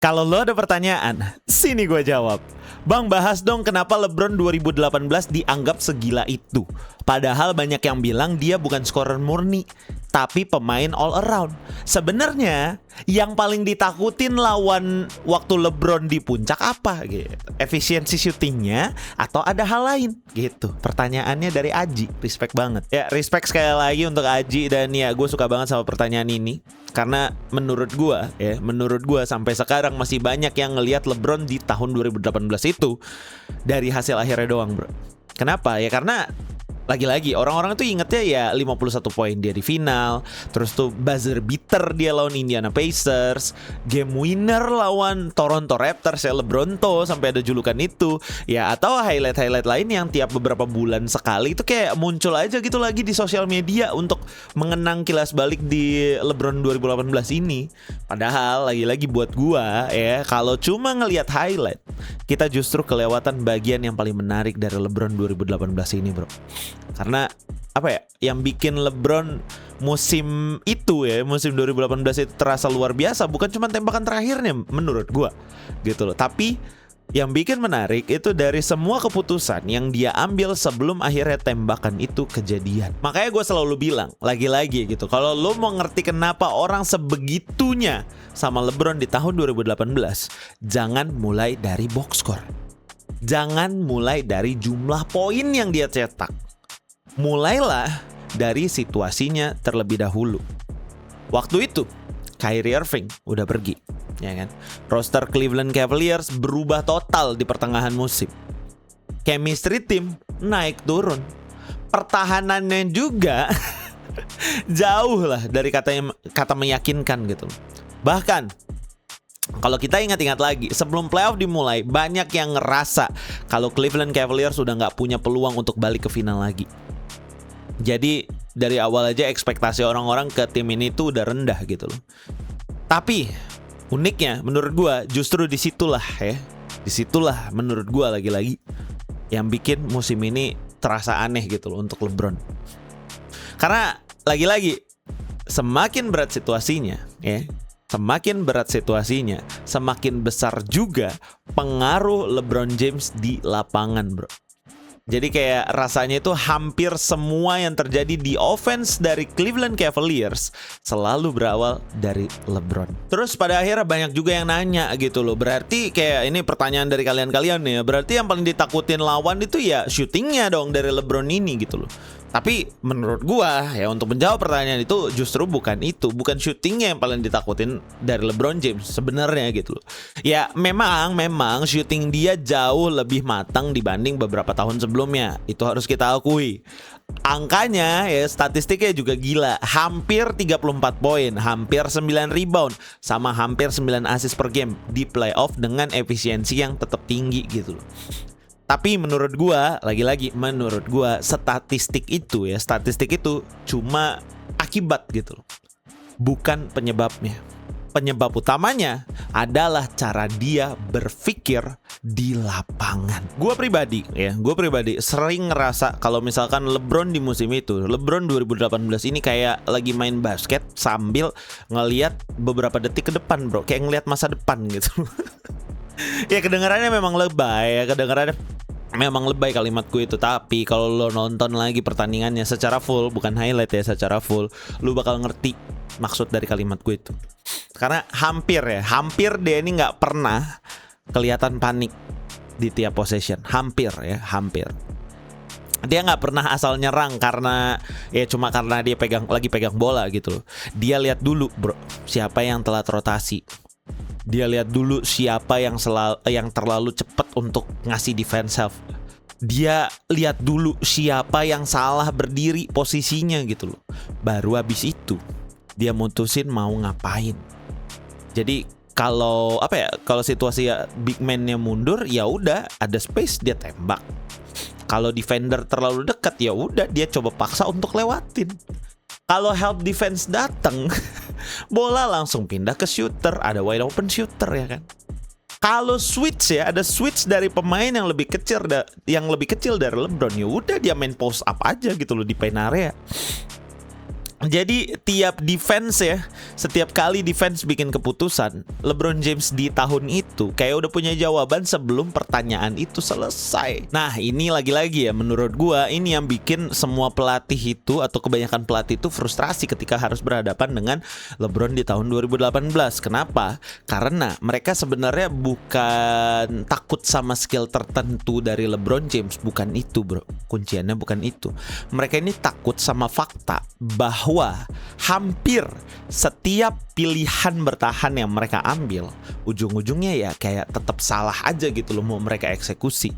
Kalau lo ada pertanyaan, sini gue jawab. Bang, bahas dong kenapa LeBron 2018 dianggap segila itu. Padahal banyak yang bilang dia bukan scorer murni, tapi pemain all around. Sebenarnya yang paling ditakutin lawan waktu LeBron di puncak apa gitu? Efisiensi syutingnya atau ada hal lain gitu. Pertanyaannya dari Aji, respect banget. Ya, respect sekali lagi untuk Aji. Dan ya, gue suka banget sama pertanyaan ini. Karena menurut gue sampai sekarang masih banyak yang ngelihat LeBron di tahun 2018 itu dari hasil akhirnya doang, bro. Kenapa? Ya karena lagi-lagi orang-orang tuh ingetnya ya 51 poin dia di final, terus tuh buzzer beater dia lawan Indiana Pacers, game winner lawan Toronto Raptors ya LeBron tuh sampai ada julukan itu. Ya atau highlight-highlight lain yang tiap beberapa bulan sekali itu kayak muncul aja gitu lagi di sosial media untuk mengenang kilas balik di LeBron 2018 ini. Padahal lagi-lagi buat gua ya, kalau cuma ngelihat highlight, kita justru kelewatan bagian yang paling menarik dari LeBron 2018 ini, bro. Karena apa ya, yang bikin LeBron musim itu ya, musim 2018 itu terasa luar biasa bukan cuma tembakan terakhirnya menurut gua gitu loh, tapi yang bikin menarik itu dari semua keputusan yang dia ambil sebelum akhirnya tembakan itu kejadian. Makanya gue selalu bilang lagi-lagi gitu, kalau lo mau ngerti kenapa orang sebegitunya sama LeBron di tahun 2018, jangan mulai dari box score, jangan mulai dari jumlah poin yang dia cetak. Mulailah dari situasinya terlebih dahulu. Waktu itu Kyrie Irving udah pergi, ya kan? Roster Cleveland Cavaliers berubah total di pertengahan musim. Chemistry tim naik turun. Pertahanannya juga jauh lah dari kata meyakinkan gitu. Bahkan kalau kita ingat-ingat lagi, sebelum playoff dimulai, banyak yang ngerasa kalau Cleveland Cavaliers sudah nggak punya peluang untuk balik ke final lagi. Jadi dari awal aja ekspektasi orang-orang ke tim ini tuh udah rendah gitu loh. Tapi uniknya menurut gue justru disitulah menurut gue lagi-lagi yang bikin musim ini terasa aneh gitu loh untuk LeBron. Karena lagi-lagi semakin berat situasinya ya, semakin besar juga pengaruh LeBron James di lapangan, bro. Jadi kayak rasanya itu hampir semua yang terjadi di offense dari Cleveland Cavaliers selalu berawal dari LeBron. Terus pada akhirnya banyak juga yang nanya gitu loh, berarti kayak ini pertanyaan dari kalian-kalian nih ya, berarti yang paling ditakutin lawan itu ya shootingnya dong dari LeBron ini gitu loh. Tapi menurut gua ya, untuk menjawab pertanyaan itu justru bukan shootingnya yang paling ditakutin dari LeBron James sebenarnya gitu loh. Ya memang shooting dia jauh lebih matang dibanding beberapa tahun sebelumnya, itu harus kita akui. Angkanya ya, statistiknya juga gila, hampir 34 poin, hampir 9 rebound, sama hampir 9 assist per game di playoff dengan efisiensi yang tetap tinggi gitu loh. Tapi menurut gua, statistik itu cuma akibat gitu loh, bukan penyebabnya. Penyebab utamanya adalah cara dia berpikir di lapangan. Gue pribadi sering ngerasa kalau misalkan LeBron di musim itu, LeBron 2018 ini kayak lagi main basket sambil ngelihat beberapa detik ke depan, bro, kayak ngelihat masa depan gitu. Ya kedengarannya memang lebay kalimatku itu, tapi kalau lo nonton lagi pertandingannya secara full, bukan highlight ya, secara full, lo bakal ngerti maksud dari kalimatku itu. Karena hampir dia ini nggak pernah kelihatan panik di tiap possession, hampir. Dia nggak pernah asal nyerang karena dia lagi pegang bola gitu loh. Dia lihat dulu, bro, siapa yang telat rotasi. Dia lihat dulu siapa yang terlalu cepat untuk ngasih defense help. Dia lihat dulu siapa yang salah berdiri posisinya gitu loh. Baru habis itu dia mutusin mau ngapain. Jadi kalau situasi big man-nya mundur, ya udah ada space dia tembak. Kalau defender terlalu dekat, ya udah dia coba paksa untuk lewatin. Kalau help defense datang, bola langsung pindah ke shooter, ada wide open shooter ya kan. Kalau ada switch dari pemain yang lebih kecil dari LeBron, ya udah dia main post up aja gitu loh di paint area. Jadi tiap defense ya, setiap kali defense bikin keputusan, LeBron James di tahun itu kayak udah punya jawaban sebelum pertanyaan itu selesai. Nah ini lagi-lagi ya, menurut gua ini yang bikin semua pelatih itu atau kebanyakan pelatih itu frustrasi ketika harus berhadapan dengan LeBron di tahun 2018. Kenapa? Karena mereka sebenarnya bukan takut sama skill tertentu dari LeBron James, bukan itu bro. Kunciannya bukan itu. Mereka ini takut sama fakta bahwa hampir setiap pilihan bertahan yang mereka ambil ujung-ujungnya ya kayak tetap salah aja gitu loh, mau mereka eksekusi.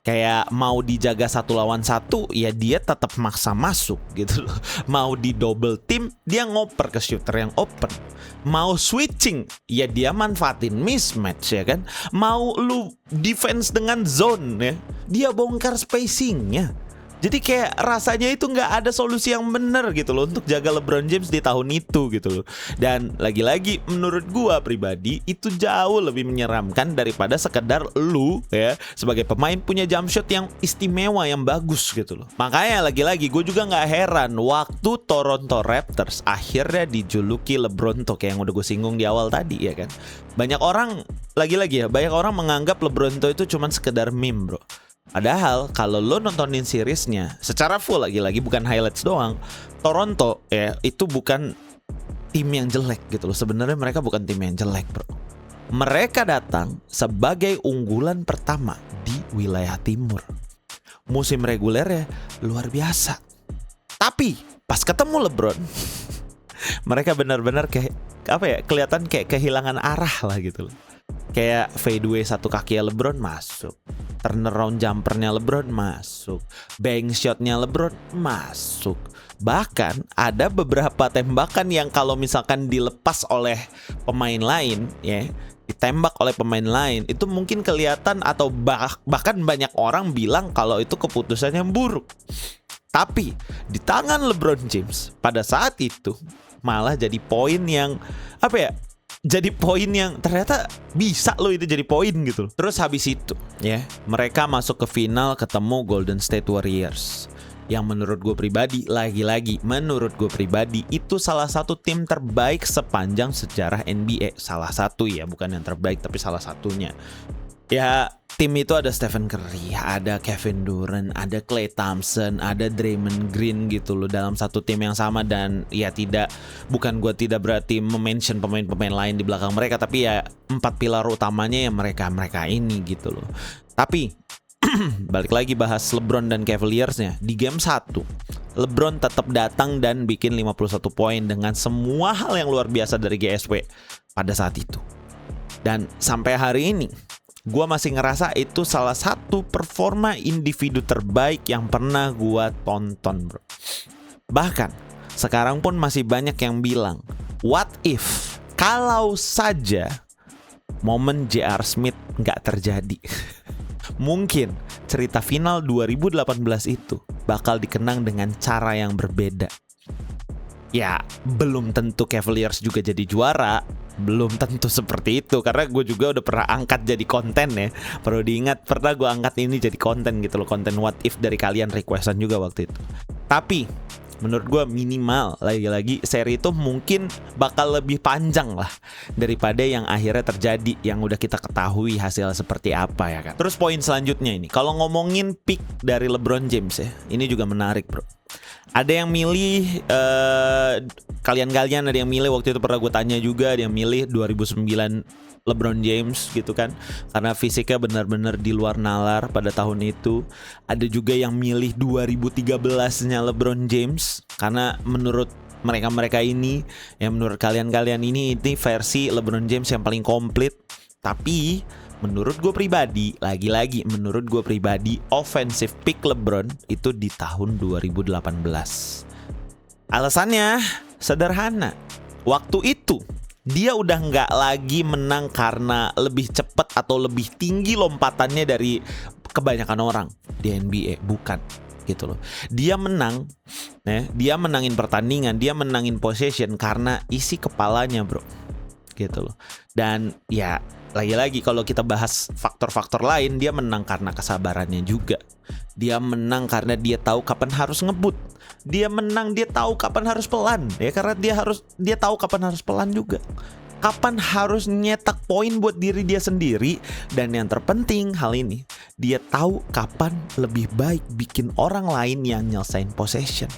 Kayak mau dijaga 1 lawan 1 ya dia tetap maksa masuk gitu loh. Mau di double team dia ngoper ke shooter yang open. Mau switching ya dia manfaatin mismatch ya kan. Mau lu defense dengan zone ya, dia bongkar spacingnya. Jadi kayak rasanya itu nggak ada solusi yang benar gitu loh untuk jaga LeBron James di tahun itu gitu loh. Dan lagi-lagi menurut gua pribadi itu jauh lebih menyeramkan daripada sekedar lu ya sebagai pemain punya jump shot yang istimewa, yang bagus gitu loh. Makanya lagi-lagi gue juga nggak heran waktu Toronto Raptors akhirnya dijuluki LeBronto kayak yang udah gue singgung di awal tadi ya kan. Banyak orang lagi-lagi ya, banyak orang menganggap LeBronto itu cuma sekedar meme bro. Padahal kalau lo nontonin seriesnya secara full lagi-lagi bukan highlights doang, Toronto ya itu bukan tim yang jelek gitu loh. Sebenarnya mereka bukan tim yang jelek bro. Mereka datang sebagai unggulan pertama di wilayah timur. Musim regulernya luar biasa. Tapi pas ketemu LeBron mereka benar-benar kayak apa ya, kelihatan kayak kehilangan arah lah gitu loh. Kayak fadeaway satu kaki LeBron masuk, turnaround jumpernya LeBron masuk, bank shotnya LeBron masuk. Bahkan ada beberapa tembakan yang kalau misalkan dilepas oleh pemain lain ya, ditembak oleh pemain lain itu mungkin kelihatan atau bahkan banyak orang bilang kalau itu keputusan yang buruk. Tapi di tangan LeBron James pada saat itu malah jadi poin yang apa ya, jadi poin yang ternyata bisa loh itu jadi poin gitu. Terus habis itu ya mereka masuk ke final ketemu Golden State Warriors, yang menurut gue pribadi, lagi-lagi menurut gue pribadi itu salah satu tim terbaik sepanjang sejarah NBA. Salah satu ya, bukan yang terbaik tapi salah satunya. Ya tim itu ada Stephen Curry, ada Kevin Durant, ada Klay Thompson, ada Draymond Green gitu loh dalam satu tim yang sama. Dan ya bukan gue tidak berarti mention pemain-pemain lain di belakang mereka, tapi ya 4 pilar utamanya ya mereka ini gitu loh. Tapi balik lagi bahas LeBron dan Cavaliersnya. Di game 1 LeBron tetap datang dan bikin 51 poin dengan semua hal yang luar biasa dari GSW pada saat itu. Dan sampai hari ini gue masih ngerasa itu salah satu performa individu terbaik yang pernah gue tonton bro. Bahkan sekarang pun masih banyak yang bilang, what if kalau saja momen J.R. Smith gak terjadi, mungkin cerita final 2018 itu bakal dikenang dengan cara yang berbeda. Ya belum tentu Cavaliers juga jadi juara, belum tentu seperti itu, karena gue juga udah pernah angkat jadi konten ya. Perlu diingat, pernah gue angkat ini jadi konten gitu loh, konten what if dari kalian requestan juga waktu itu. Tapi menurut gue minimal lagi-lagi seri itu mungkin bakal lebih panjang lah daripada yang akhirnya terjadi, yang udah kita ketahui hasil seperti apa ya kan. Terus poin selanjutnya ini, kalau ngomongin pick dari LeBron James ya, ini juga menarik bro. Ada yang milih kalian ada yang milih, waktu itu pernah gue tanya juga, ada yang milih 2009 LeBron James gitu kan, karena fisiknya benar-benar di luar nalar pada tahun itu. Ada juga yang milih 2013-nya LeBron James, karena menurut mereka ini, yang menurut kalian ini versi LeBron James yang paling komplit. Tapi menurut gue pribadi, lagi-lagi menurut gue pribadi, offensive pick LeBron itu di tahun 2018. Alasannya sederhana, waktu itu dia udah nggak lagi menang karena lebih cepat atau lebih tinggi lompatannya dari kebanyakan orang di NBA, bukan gitu loh. Dia menang, dia menangin pertandingan, dia menangin possession karena isi kepalanya bro, gitu loh. Dan ya lagi-lagi kalau kita bahas faktor-faktor lain, dia menang karena kesabarannya juga. Dia menang karena dia tahu kapan harus ngebut. Dia menang, dia tahu kapan harus pelan. Ya karena dia tahu kapan harus pelan juga. Kapan harus nyetak poin buat diri dia sendiri. Dan yang terpenting hal ini, dia tahu kapan lebih baik bikin orang lain yang nyelesain possession.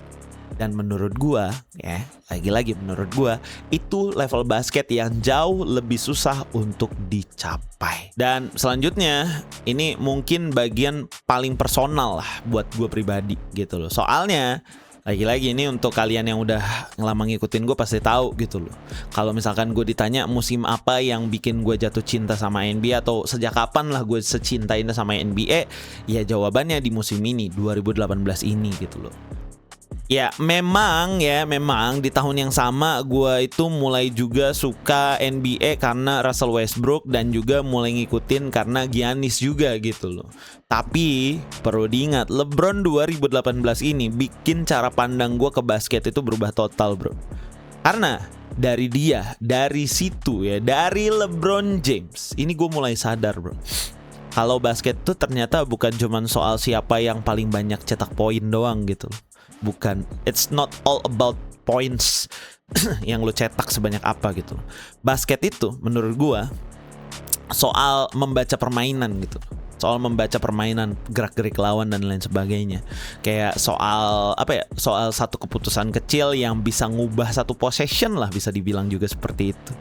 Dan menurut gua, ya lagi-lagi menurut gua, itu level basket yang jauh lebih susah untuk dicapai. Dan selanjutnya, ini mungkin bagian paling personal lah buat gua pribadi gitu loh. Soalnya lagi-lagi ini untuk kalian yang udah lama ngikutin gue pasti tahu gitu loh. Kalau misalkan gue ditanya musim apa yang bikin gue jatuh cinta sama NBA atau sejak kapan lah gue secinta ini sama NBA, ya jawabannya di musim ini 2018 ini gitu loh. Ya memang di tahun yang sama gue itu mulai juga suka NBA karena Russell Westbrook dan juga mulai ngikutin karena Giannis juga gitu loh. Tapi perlu diingat, LeBron 2018 ini bikin cara pandang gue ke basket itu berubah total bro. Karena dari situ ya, dari LeBron James, ini gue mulai sadar bro, kalau basket tuh ternyata bukan cuman soal siapa yang paling banyak cetak poin doang gitu loh. Bukan, it's not all about points yang lu cetak sebanyak apa gitu. Basket itu menurut gua soal membaca permainan gitu. Soal membaca permainan, gerak-gerik lawan dan lain sebagainya. Kayak soal soal satu keputusan kecil yang bisa ngubah satu possession lah, bisa dibilang juga seperti itu.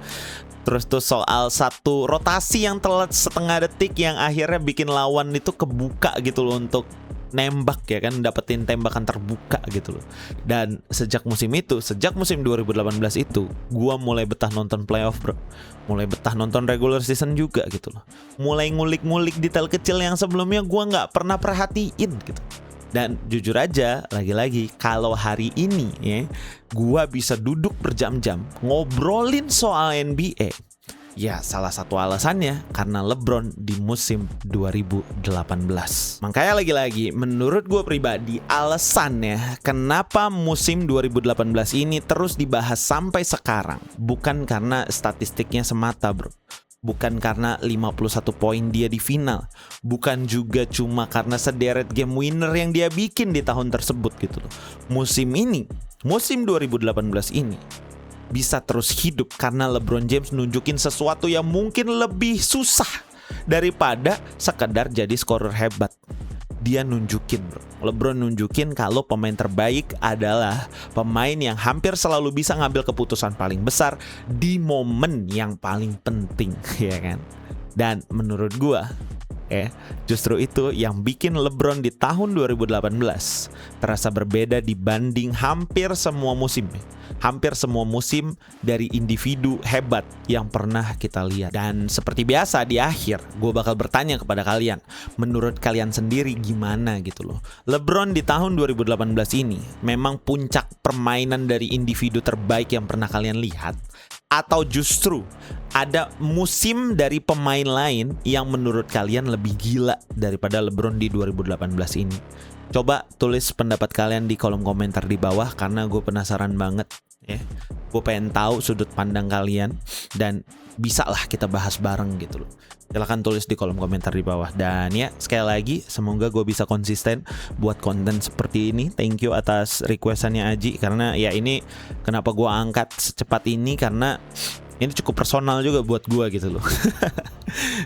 Terus tuh soal satu rotasi yang telat setengah detik yang akhirnya bikin lawan itu kebuka gitu loh untuk nembak ya kan, dapetin tembakan terbuka gitu loh. Dan sejak musim 2018 itu gua mulai betah nonton playoff bro. Mulai betah nonton regular season juga gitu loh. Mulai ngulik-ngulik detail kecil yang sebelumnya gua gak pernah perhatiin gitu. Dan jujur aja, lagi-lagi kalau hari ini ya gua bisa duduk berjam-jam ngobrolin soal NBA, ya salah satu alasannya karena LeBron di musim 2018. Makanya lagi-lagi menurut gue pribadi alasannya kenapa musim 2018 ini terus dibahas sampai sekarang bukan karena statistiknya semata bro. Bukan karena 51 poin dia di final. Bukan juga cuma karena sederet game winner yang dia bikin di tahun tersebut gitu loh. Musim 2018 ini bisa terus hidup karena LeBron James nunjukin sesuatu yang mungkin lebih susah daripada sekedar jadi scorer hebat. Dia nunjukin bro, LeBron nunjukin kalau pemain terbaik adalah pemain yang hampir selalu bisa ngambil keputusan paling besar di momen yang paling penting, ya kan? Dan menurut gua justru itu yang bikin LeBron di tahun 2018 terasa berbeda dibanding hampir semua musim dari individu hebat yang pernah kita lihat. Dan seperti biasa di akhir gue bakal bertanya kepada kalian, menurut kalian sendiri gimana gitu loh. LeBron di tahun 2018 ini memang puncak permainan dari individu terbaik yang pernah kalian lihat, atau justru ada musim dari pemain lain yang menurut kalian lebih gila daripada LeBron di 2018 ini? Coba tulis pendapat kalian di kolom komentar di bawah karena gue penasaran banget ya. Gue pengen tahu sudut pandang kalian dan bisa lah kita bahas bareng gitu loh. Silahkan tulis di kolom komentar di bawah. Dan ya sekali lagi semoga gue bisa konsisten buat konten seperti ini. Thank you atas requestannya Aji, karena ya ini kenapa gue angkat secepat ini karena ini cukup personal juga buat gue gitu loh.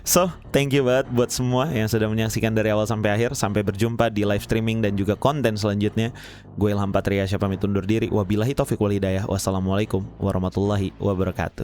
So, thank you banget buat semua yang sudah menyaksikan dari awal sampai akhir. Sampai berjumpa di live streaming dan juga konten selanjutnya. Gue Ilham Patria, pamit undur diri. Wabillahi taufiq wal hidayah. Wassalamualaikum warahmatullahi wabarakatuh.